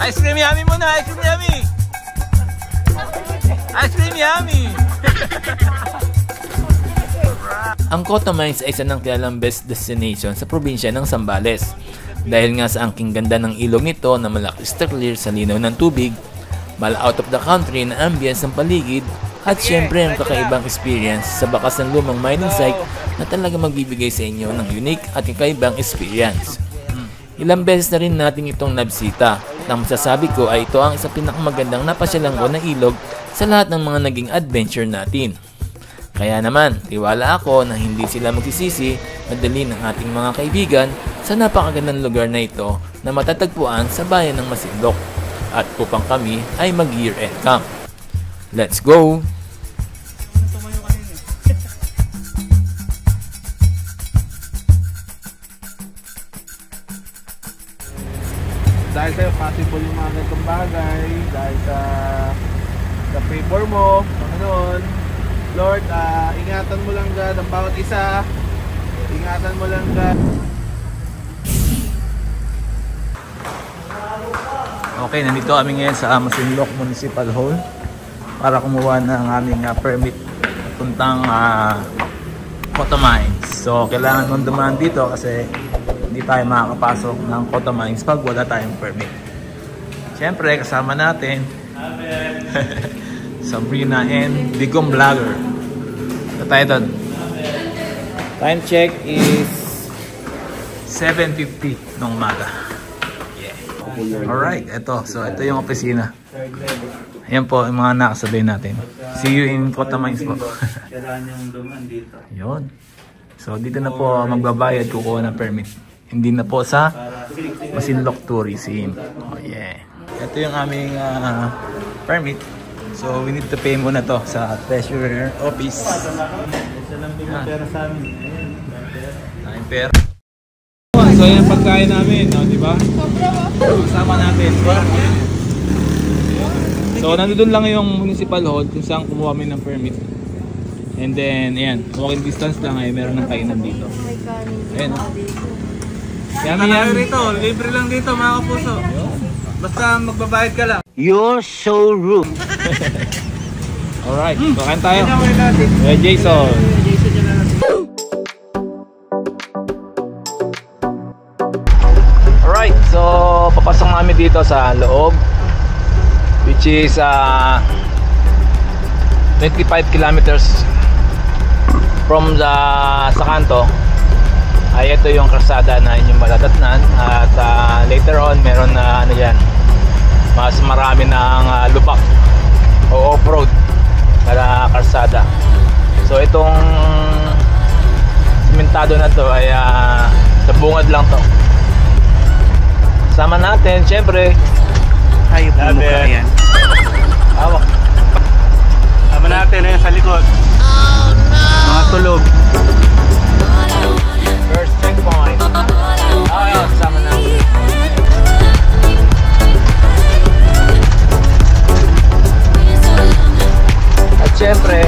Ice cream yummy muna! Ice cream yummy! Ice cream yummy! Ang Cotamines ay isa ng kilalang best destination sa probinsya ng Zambales. Dahil nga sa angking ganda ng ilog nito na malakis clear sa linaw ng tubig, out of the country na ambience ng paligid, at syempre ang kakaibang experience sa bakas ng lumang mining site na talaga magbibigay sa inyo ng unique at kakaibang experience. Ilang beses na rin natin itong nabisita at ang masasabi ko ay ito ang isa pinakamagandang napasyalan ko na ilog sa lahat ng mga naging adventure natin. Kaya naman, tiwala ako na hindi sila magsisisi na dalhin ng ating mga kaibigan sa napakagandang lugar na ito na matatagpuan sa bayan ng Masinloc at upang kami ay mag-year-end camp. Let's go! Dahil sa'yo, possible yung mga ganitong bagay. Dahil sa favor mo, Panginoon. Lord, ingatan mo lang God ang bawat isa. Ingatan mo lang God. Okay, nandito kami ngayon sa Masinloc Municipal Hall para kumuha ng aming permit puntang Cotamines. So, kailangan mong dumaan dito kasi hindi tayo makakapasok ng Cotamines pag wala tayong permit. Siyempre, kasama natin Sabrina and Bigong Vlogger. Ito tayo doon. Time check is 7:50 ng umaga. Yeah. Alright, ito. So, ito yung opisina. Ayan po yung mga nakasabay natin. See you in Cotamines po. Yun. So, dito na po magbabayad, kukuha ng permit. Hindi na po sa Masinloc Tourism. Oh, yeah. Ito yung aming permit. So, we need to pay muna to sa treasurer office. Isa lang pera sa amin. Ayun, pera. So, yan ang pagkain namin, no, di ba? Kasama natin. So, nandun lang yung municipal hall kung saan kumuha kami ng permit. And then, ayan, walking distance lang ay meron ng kainan dito. Ayan. Yummy, yummy. Rito, libre lang dito mga kapuso. Basta magbabayad ka lang. You're so rude. Alright, kain tayo. Hey, Jason. Alright, so papasok namin dito sa loob, which is 25 kilometers from sa kanto. Ay ito yung kalsada na inyong madadatnan at later on meron na yan, mas marami ng lubak o off-road na kalsada. So itong simentado na to ay sa bungad lang to. Sama natin syempre Hayop na mukha yan. hawak. Sama natin sa likod. Oh no! Mga tulog. First checkpoint. Ayun, sama natin. At syempre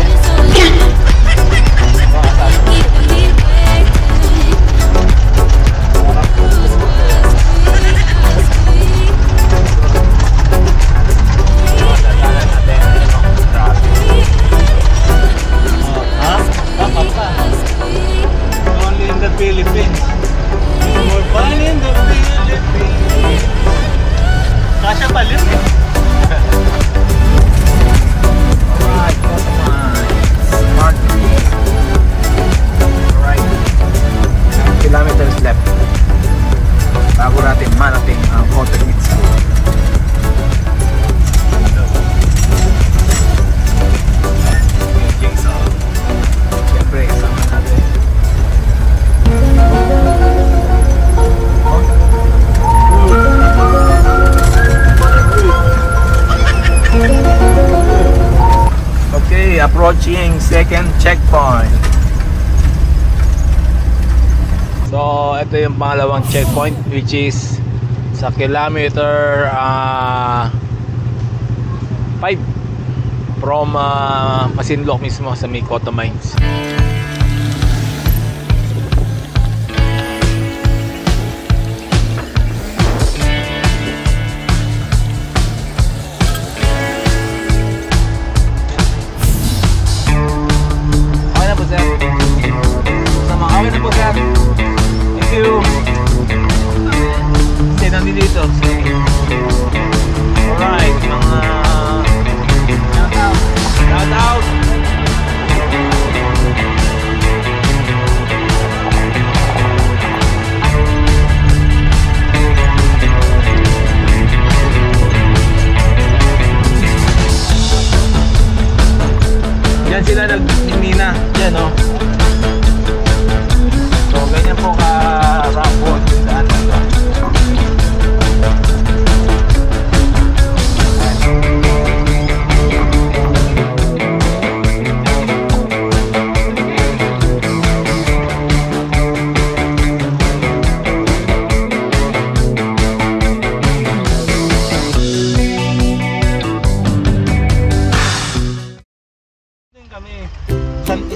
Only in the Philippines. More fun in the Philippines. Kasya palit eh. alright, Smart. Alright, 9 kilometers left bago natin marating ang Cotamines. Siyempre, kasama natin. Okay, approaching second checkpoint. So, ito yung pangalawang checkpoint, which is sa kilometer 5 from Masinloc mismo sa may Cotamines. Alright, mga shout out. Yan sila nagmimina. Yan o. So ganyan po ka rough road yung daan na ito.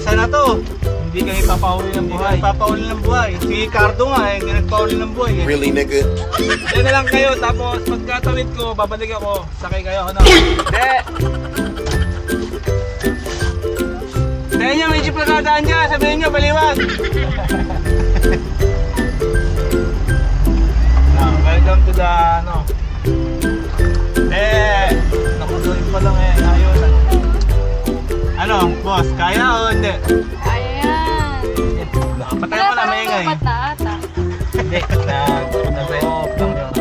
Isa na to. Hindi kami papahuli ng buhay. Papahuli ng buhay. Si Cardo nga eh, hindi nagpahuli ng buhay eh. Really, nigga? Diyan na lang kayo, tapos pagkatawid ko, babalik ako. Sakay kayo, ano? Hindi! Sabihin nyo, may jeep na kadaan dyan. Sabihin nyo, baliwag! Welcome to the, ano? Nakudulit pa lang eh. Ayun. Ano, boss? Kaya o hindi? Kaya yan. Patay mo na maingay. Hindi, nag-off lang yun.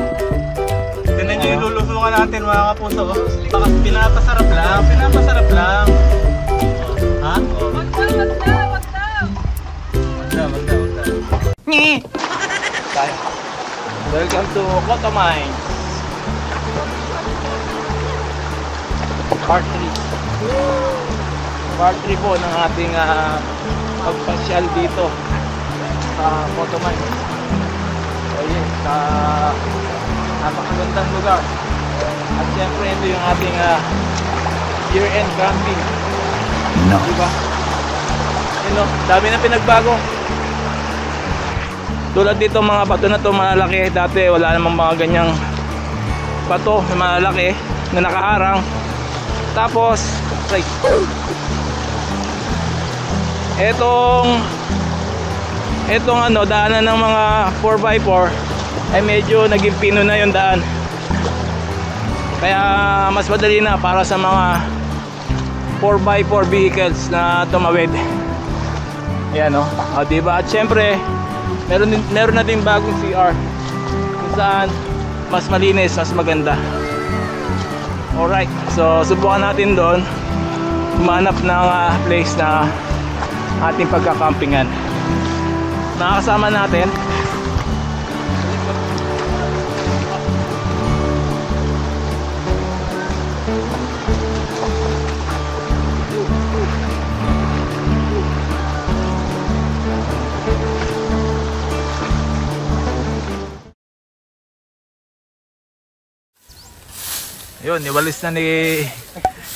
Tinan nyo yung lulusungan natin mga kapuso. Baka pinapasarap lang, pinapasarap lang. Ha? Wag daw. Tayo. Welcome to Coto Mines. Part 3. Part 3 po ng ating pagpasyal dito sa Coto Mines. So yun, sa napakagandang lugar. At syempre ito yung ating year-end camping. No. Diba? Yun o, dami na pinagbago. Tulad dito mga bato na to malalaki. Dati wala namang mga ganyang bato na malalaki na nakaharang. Tapos right, etong ano, daanan ng mga 4x4 ay medyo naging pino na yung daan. Kaya mas madali na para sa mga 4x4 vehicles na tumawid. Ayan o, diba? At syempre meron na din bagong CR kung saan mas malinis, mas maganda. Alright, so subukan natin doon humanap ng place na ating pagkakampingan. Nakakasama natin yun, niwalis na ni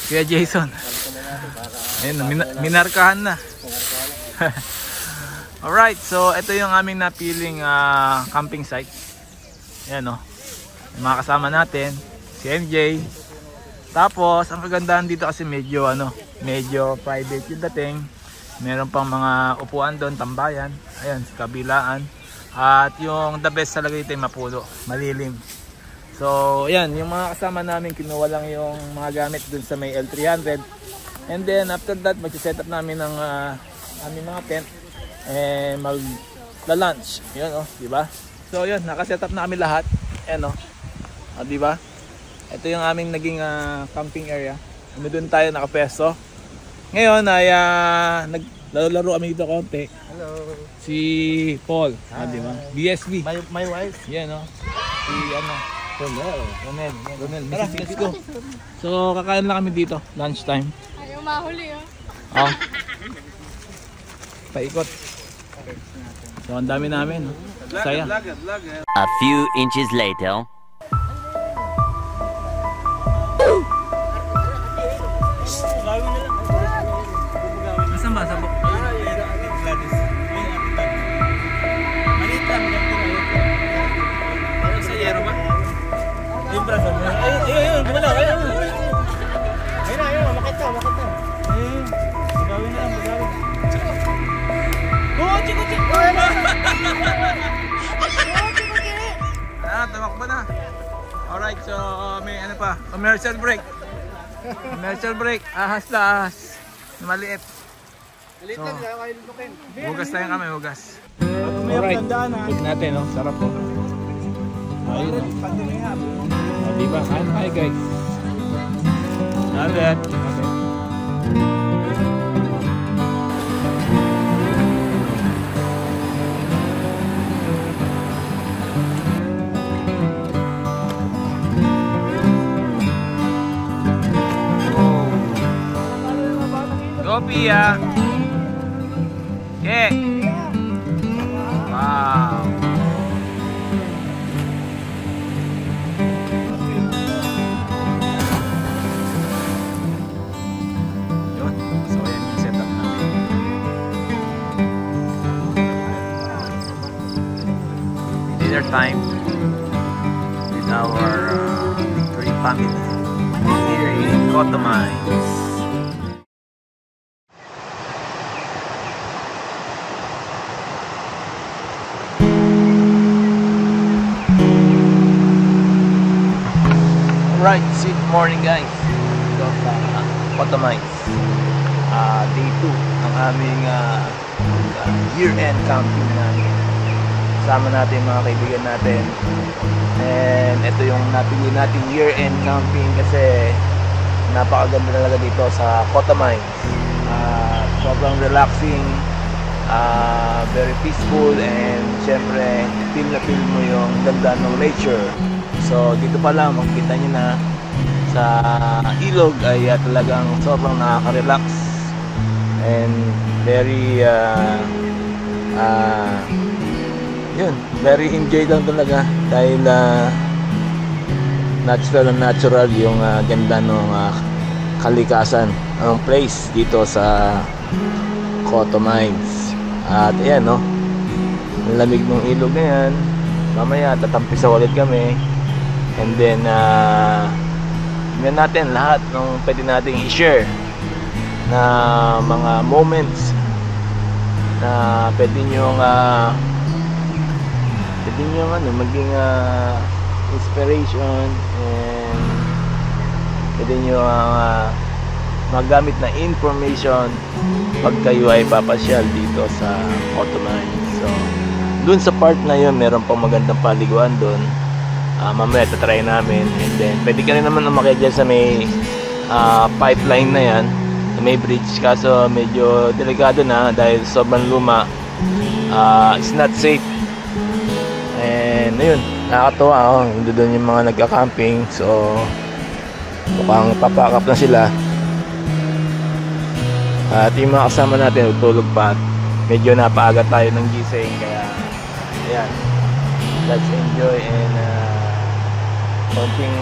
Kuya Jason. Ayun, minarkahan na. Alright, so ito yung aming napiling camping site. Ayan o, yung mga kasama natin, si MJ. Tapos, ang kagandahan dito kasi medyo private yung dating. Meron pang mga upuan doon, tambayan. Ayan, sa kabilaan. At yung the best talaga dito yung mapulo, malilim. So, ayan, yung mga kasama namin, kinuha lang yung mga gamit dun sa may L300. And then, after that, mag-set up namin ng aming mga tent. And mag-lunch. Yun, oh, diba? So, yun, nakaset up na kami lahat. Ayan, oh. Diba? Ito yung aming naging camping area. Ano dun tayo nakapesto. Ngayon, ay naglalaro kami dito konti. Hello. Si Paul. Diba? BSB. My wife. Yan, oh. Si, ano, Ronel. Tara, let's go. So, kakain lang kami dito, lunchtime. Ayaw mahuli Oh. Paikot. So, ang dami namin. Saya. A few inches later. Nasaan ba? Sa sa yero ba? Yung braso. Ayun, gumalaw. Ayun, makita. Ayun, magawin na lang, magawin. Kuchi! Tumakbo na. Alright, so may ano pa? Commercial break. Commercial break. Ahas na ahas. Maliit. Maliit lang, kaya lutukin. Hugas tayo kami, hugas. Alright, food natin, no? Sarap po. Ayun, no? Diba? Kain tayo, guys. Nalit. Go, Pia! Yeah! Wow! Yun. So, yan yung setup natin. Dinner time with our three family here in Cotomines. Right, good morning guys. Ito sa Cotomines. Day 2 ng aming year-end camping namin. Kasama natin mga kaibigan natin. And ito yung napili natin year-end camping kasi napakaganda talaga dito sa Cotomines. Sobrang relaxing, very peaceful, and syempre feel na feel mo yung ganda ng nature. So dito pa lang makikita nyo na sa ilog ay talagang sobrang nakaka-relax and very yun, very enjoy lang talaga dahil natural yung ganda ng kalikasan ng place dito sa Cotomines. At ayan, no, ang lamig ng ilog na yan. Mamaya tatampisa ulit kami. And then, tingnan natin lahat ng pwede nating i-share na mga moments na pwede nyong maging inspiration, and pwede nyo magamit na information pag kayo ay papasyal dito sa Cotomines. So, dun sa part na yun, meron pang magandang paliguan dun. Mamaya tatry namin, and then pwede ka rin naman umakyat dyan sa may pipeline na yan, may bridge, kaso medyo delikado na dahil sobrang luma. It's not safe, and ayun, nakakatuwa. Doon yung mga nagka-camping, so mukhang papack up na sila, at yung mga kasama natin tutulog pa. Medyo napaaga tayo ng gising, kaya ayan, let's enjoy and konting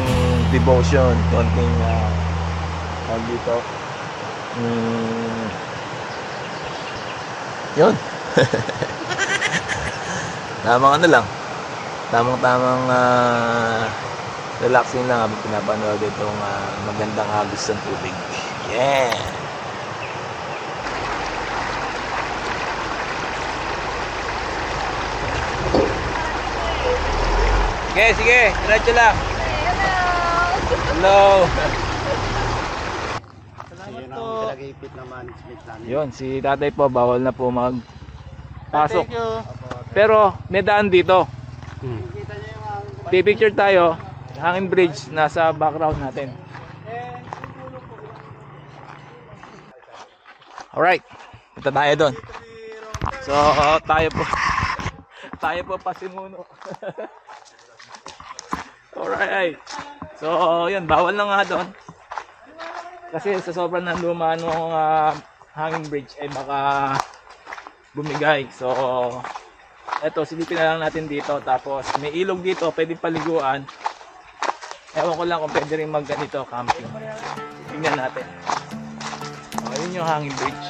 devotion, konting dito. Yun. Tamang lang, tamang relaxing lang habang pinapanood itong magandang agos ng tubig. Yeah. Sige, diretso lang. Hello. Yun, si tatay po bawal na po magpasok. Pero may daan dito. Pipicture tayo. Hanging bridge nasa background natin. Alright, punta tayo doon. So tayo po pasimuno. Alright. So, yun, bawal na nga doon. Kasi sa sobrang ng luma nung hanging bridge ay baka bumigay. So, eto, silipin na lang natin dito. Tapos, may ilog dito, pwede paliguan. Ewan ko lang kung pwede rin mag-ganito, camping. Tingnan natin. So, yun yung hanging bridge.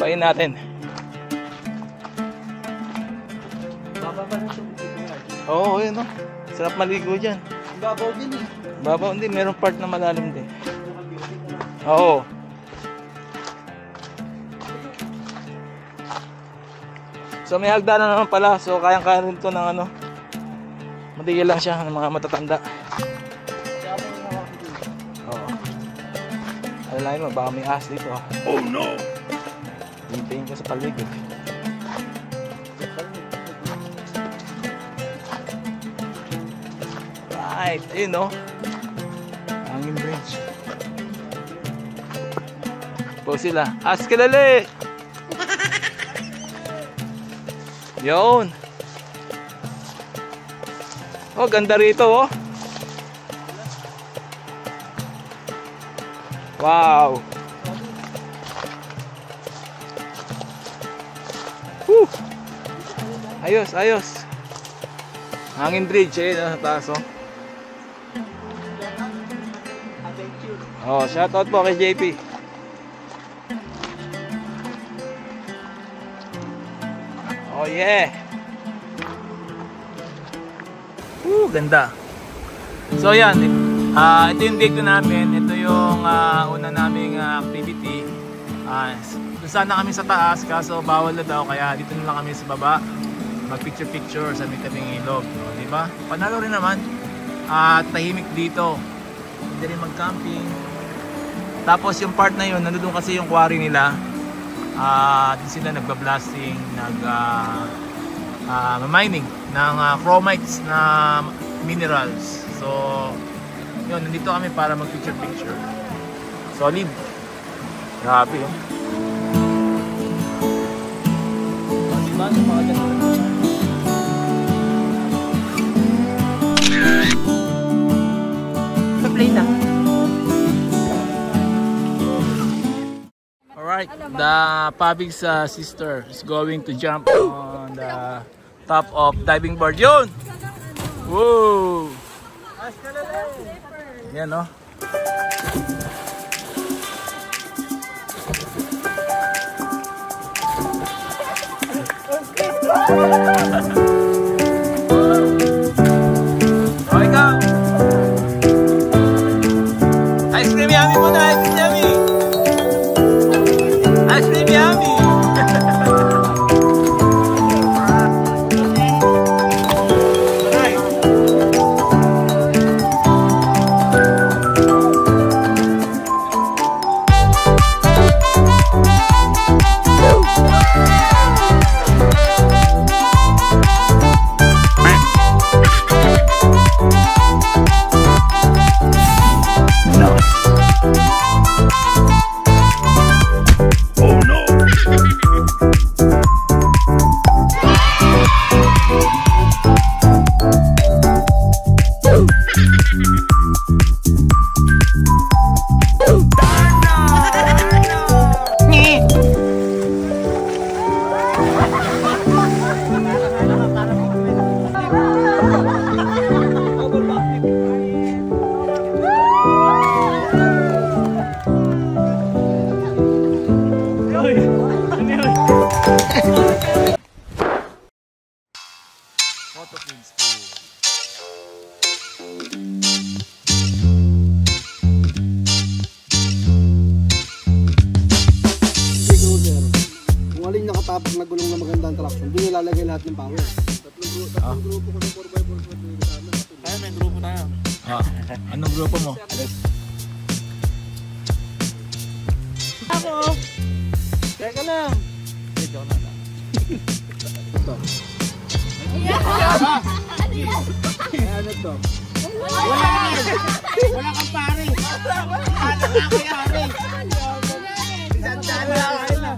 Babayin natin. Oo, yun, no? Sarap maligo dyan. Babaw din eh. Babaw hindi, merong part na malalim din. Oo. So may hagdanan naman pala, so kayang-kaya rin to ng ano. Matigil lang siya ng mga matatanda. Oo. Alalain mo, baka may ahas dito ah. Oh no! Hintayin ka sa paligid. Right, ayun no. Hangin bridge. Po sila. Askalali! Yun. Oh, ganda rito oh. Wow. Woo. Ayos, ayos. Hangin bridge eh, sa taas oh. Oh, shoutout po kay JP. Oh yeah. Ganda. So yan, ito yung date namin. Ito yung una naming activity. Doon sana kami sa taas kaso bawal na daw kaya dito na lang kami sa baba. Mag picture sa may tabing ilog, no, di ba? Panalo rin naman. Tahimik dito. Hindi rin mag-camping. Tapos yung part na yun, nandun kasi yung quarry nila. Doon sila nagbablasting, mining ng chromites na minerals. So, yun, nandito kami para mag-picture. Solid. Grabe, oh. Diba? Pa-play na. Alright, the Pabig's sister is going to jump on the top of diving board. Yun! Woo! Yan no? Oh, ikaw! Ice cream yummy muna! Ice cream yummy! Ice cream yummy! Tapos nagulong na magandang traction, doon nilalagay lahat ng power. Tatlong grupo ko ng 4x4 sana. Kaya may grupo tayo. Anong grupo mo? Ako! Teka lang! Ito na lang. Ito. Ano to? Wala kang pare! Ano ako yari? Sandala ako na!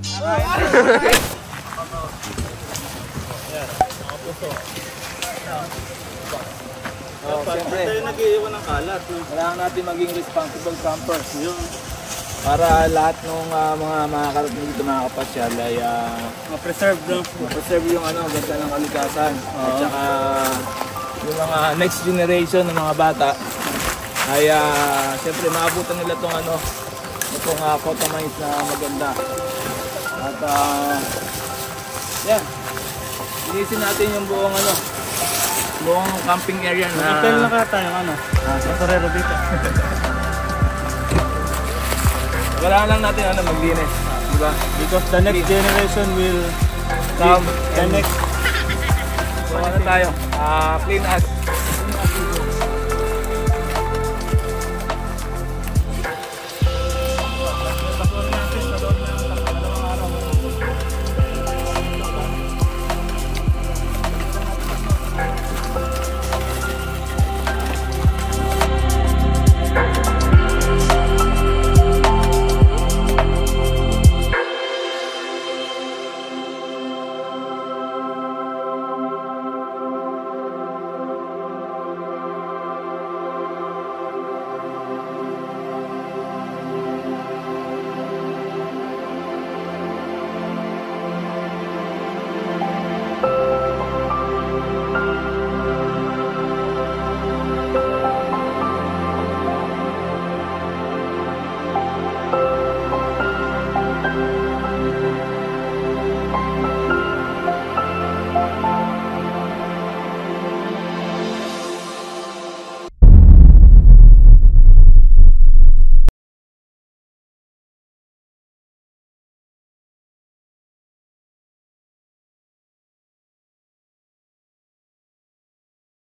Siyempre, tayo nag-iiwan ng kalat. kailangan natin maging responsible campers. Para lahat ng mga makakarating dito mga kapasyal ay ma-preserve yung ganda ng kalikasan. At saka yung mga next generation ng mga bata ay siyempre maabutan nila itong Cotamines na maganda. At yan, linisin natin yung buong buong camping area na. Hotel na kaya tayo, ano? Basurero dito. Kailangan lang natin maglinis. Diba? Because the next generation will Come the next. So tayo? Clean as.